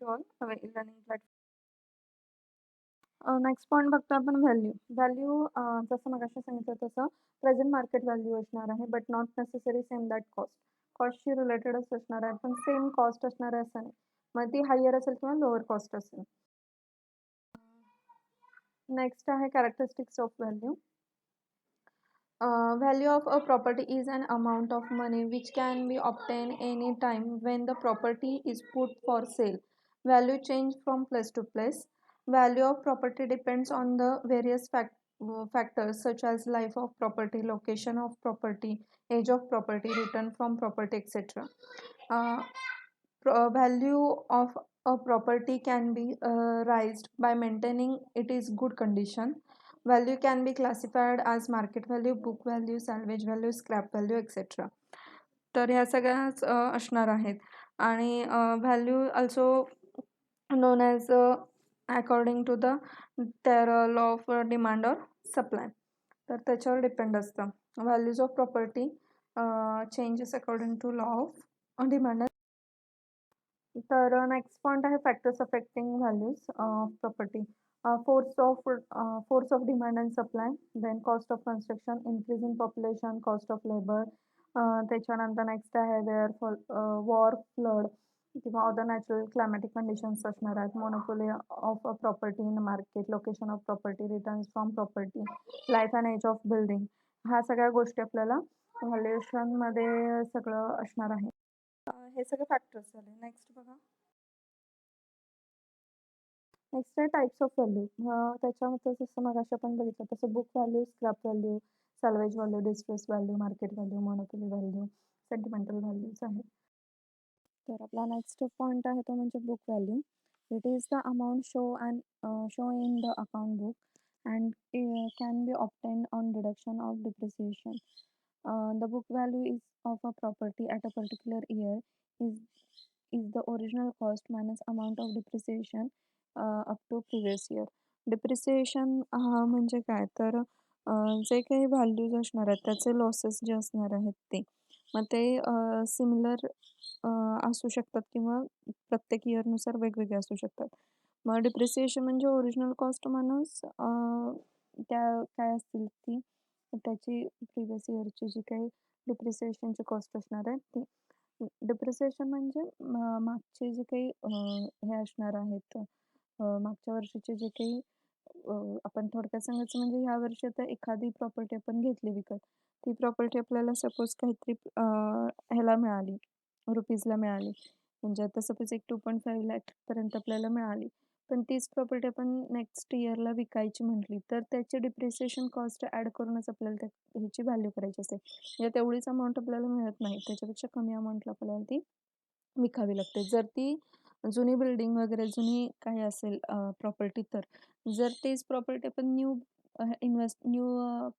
To all learning platform. Next point बघतो आपण value. Value जसं मगाशी सांगितलं तसं प्रेझेंट मार्केट व्हॅल्यू असणार आहे, but not necessary same that cost. कॉस्टशी रिलेटेडच असणार आहे, पण सेम कॉस्ट असणार आहे असं नाही. मग ती हायर असेल किंवा लोअर कॉस्ट असेल. नेक्स्ट आहे characteristics of value. Value of a property is an amount of money which can be obtained any time when the property is put for sale. Value change from place to place. Value of property depends on the various factors such as life of property, location of property, age of property, return from property, etc. Uh, Value of a property can be raised by maintaining it is good condition. Value can be classified as market value, book value, salvage value, scrap value, etc. तर ह्या सगळ्याच असणार आहेत. आणि value also known as according to the त्या law of demand और supply. तर त्याच्यावर डिपेंड असतं. Values of property changes according to law of demand. तर नेक्स्ट पॉइंट आहे factors affecting values of property. Force of demand and supply, then cost of construction, increase in population, cost of labour. त्याच्यानंतर next आहे war, flood किंवा other natural climatic conditions असणार आहेत. Monopoly of a property in market, location of property, returns from property, life and age of building. ह्या सगळ्या गोष्टी आपल्याला व्हॅल्युएशनमध्ये सगळं असणार आहे. हे सगळे फॅक्टर्स झाले. नेक्स्ट बघा. नेक्स्ट आहे टाइप्स ऑफ व्हॅल्यू. त्याच्यामध्ये जसं मगाशी आपण बघितलं तसं book value, scrap value, salvage value, distress value, market value, monopoly value, sentimental values आहेत. तर आपला नेक्स्ट पॉईंट आहे तो म्हणजे book value. It is the amount show in the account book and can be obtained on deduction of depreciation. The book value is of a property at a particular year is the original cost minus amount of depreciation up to previous year. Depreciation हा म्हणजे काय तर जे काही values असणार आहेत त्याचे losses जे असणार आहेत ते मग ते सिमिलर असू शकतात किंवा प्रत्येक इयरनुसार वेगवेगळे असू शकतात. मग डिप्रिसिएशन म्हणजे ओरिजिनल कॉस्ट मायनस त्या काय असतील ती त्याची प्रिव्हियस इयरची जी काही डिप्रिसिएशनची कॉस्ट असणार आहे ती. डिप्रिसिएशन म्हणजे मागचे जे काही हे असणार आहेत मागच्या वर्षीचे जे काही आपण थोडक्यात सांगायचं म्हणजे ह्या वर्षी आता एखादी प्रॉपर्टी आपण घेतली विकत, ती प्रॉपर्टी आपल्याला सपोज काहीतरी ह्याला मिळाली, रुपीजला मिळाली, म्हणजे आता सपोज एक 2.5 लाखपर्यंत आपल्याला मिळाली. पण तीच प्रॉपर्टी आपण नेक्स्ट इयरला विकायची म्हटली तर त्याची डिप्रिसिएशन कॉस्ट ॲड करूनच आपल्याला त्या ह्याची व्हॅल्यू करायची असते. म्हणजे तेवढीच अमाऊंट आपल्याला मिळत नाही, त्याच्यापेक्षा कमी अमाऊंटला आपल्याला ती विकावी लागते. जर ती जुनी बिल्डिंग वगैरे जुनी काही असेल प्रॉपर्टी, तर जर तेच प्रॉपर्टी आपण न्यू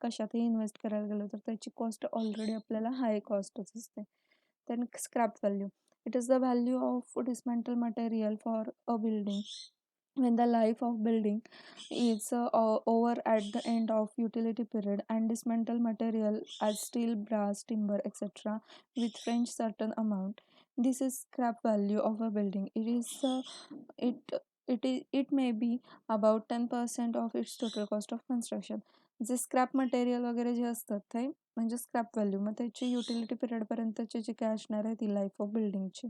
कशातही इन्व्हेस्ट करायला गेलो तर त्याची कॉस्ट ऑलरेडी आपल्याला हाय कॉस्टच असते. Then scrap value. It is the value of dismantle material for a building when the life of building is over at the end of utility period and dismantle material as steel, brass, timber, etc. with french certain amount. This is scrap value of a building. It may be about 10% of its total cost of construction. जे scrap material वगैरे जे असतात ते म्हणजे scrap value. मग त्याची utility period पर्यंतची जी काय असणार आहे ती लाईफ ऑफ बिल्डिंगची,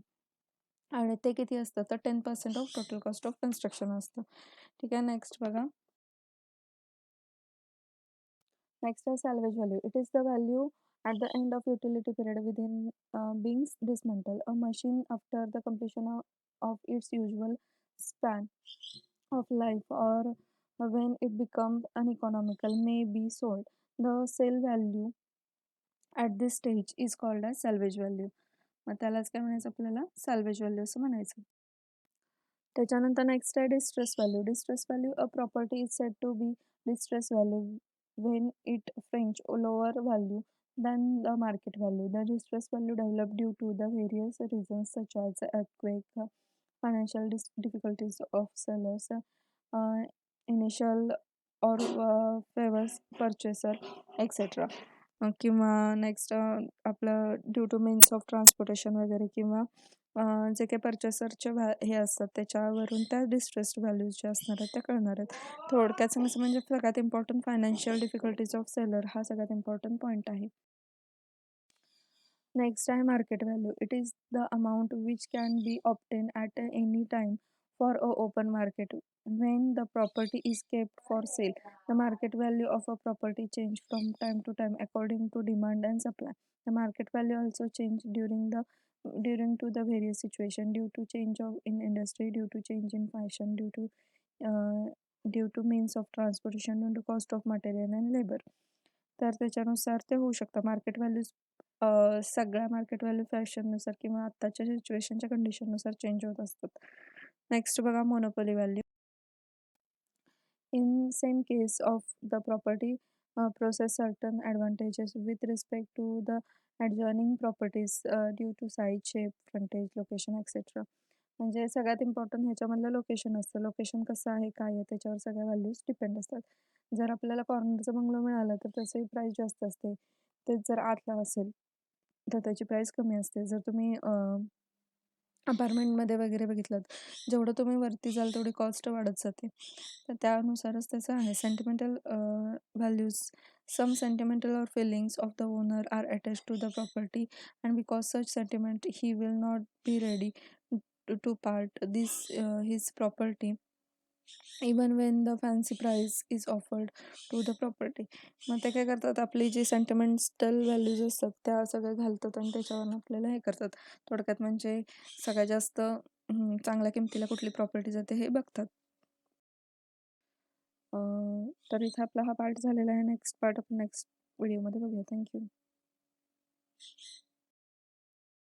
आणि ते किती असतं तर 10% of total cost of construction असतं. ठीक आहे. नेक्स्ट बघा. नेक्स्ट आहे salvage value. It is the value at the end of utility period within being dismantled. A machine after the completion of its usual span of life or when it becomes uneconomical may be sold. The sale value at this stage is called as salvage value. मग त्यालाच काय म्हणायचं आपल्याला सॅल्वेज value असं म्हणायचं. त्याच्यानंतर next आहे distress value. Distress value a property is said to be distress value when it fetch lower value than the market value. The distress value developed due to the various reasons such as earthquake, financial difficulties of sellers, initial or favors purchaser, etc. किंवा next आपलं due two means of transportation वगैरे किंवा जे काही पर्चेसरचे हे असतात त्याच्यावरून त्या डिस्ट्रेस्ड व्हॅल्यूज ज्या असणार आहेत त्या कळणार आहेत. थोडक्यात सांगायचं म्हणजे सगळ्यात important financial difficulties of seller हा सगळ्यात इम्पॉर्टंट पॉईंट आहे. नेक्स्ट आहे market value. It is the amount which can be obtain at any time for a open market when the property is kept for sale. The market value of a property change from time to time according to demand and supply. The market value also change during to the various situation due to change of in industry, due to change in fashion, uh, due to means of transportation, due to cost of material and labor. तर त्याच्यानुसार ते होऊ शकतं. Market values सगळ्या market value फॅशननुसार किंवा आत्ताच्या सिच्युएशनच्या कंडिशननुसार change होत असतात. नेक्स्ट बघा monopoly value. In same case of the property possess certain advantages with respect to the adjoining properties due to size, shape, frontage, location, etc. म्हणजे सगळ्यात इम्पॉर्टंट ह्याच्यामधलं लोकेशन असतं. Location कसं आहे, काय आहे त्याच्यावर सगळ्या व्हॅल्यूज डिपेंड असतात. जर आपल्याला कॉर्नरचा बंगलो मिळाला तर त्याची प्राईस जास्त असते. तेच जर आतला असेल तर त्याची प्राईस कमी असते. जर तुम्ही अपार्टमेंटमध्ये वगैरे बघितलं जेवढं तुम्ही वरती जाल तेवढी कॉस्ट वाढत जाते. तर त्यानुसारच त्याचं आहे. Sentimental values. Some sentimental or feelings of the owner are attach to the property and because such sentiment he will not be ready to part this his property even when the fancy price is offered to the property. मग ते काय करतात, आपली जी sentimental values असतात त्या सगळ्या घालतात आणि त्याच्यावरून आपल्याला हे करतात. थोडक्यात म्हणजे सगळ्यात जास्त चांगल्या किमतीला कुठली प्रॉपर्टी जाते हे बघतात. तर इथे आपला हा पार्ट झालेला आहे. नेक्स्ट पार्ट आपण नेक्स्ट व्हिडिओमध्ये बघूया. थँक्यू.